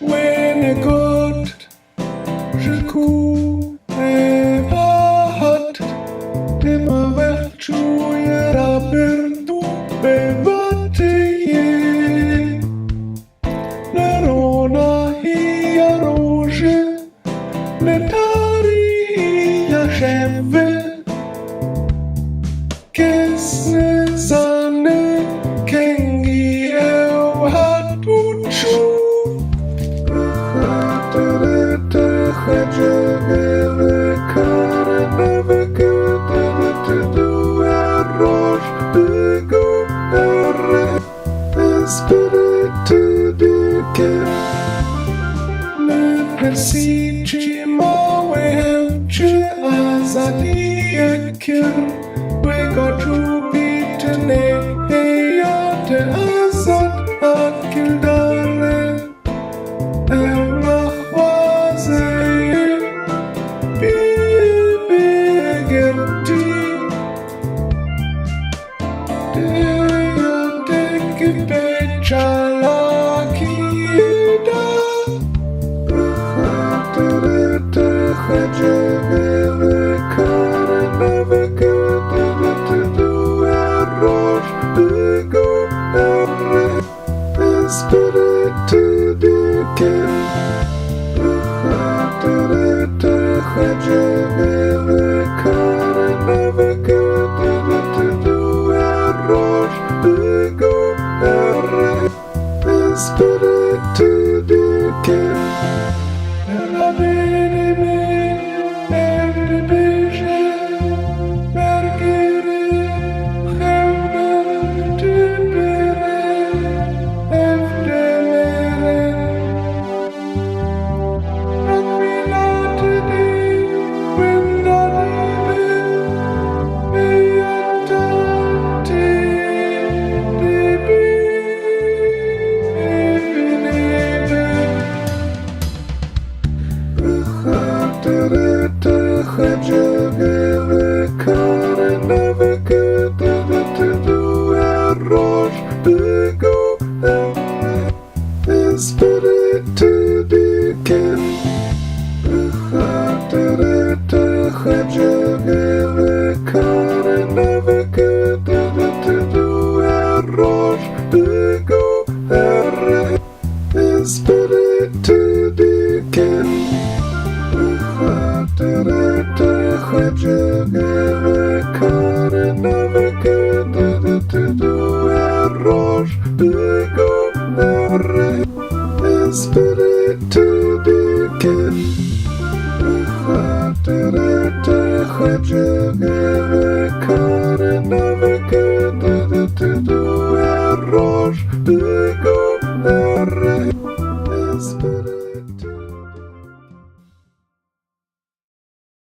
Winnicott, je courais hâte de ma czuję raperdu bewatyje. Nerona i ja róży, netari i ja żewy. Kesne zane kengi ew hatuczu. Persiji małe czy azadie kir wega czubitne hejate azad akildare emachwaze begerti deyate kibechalakida Spirit to begin.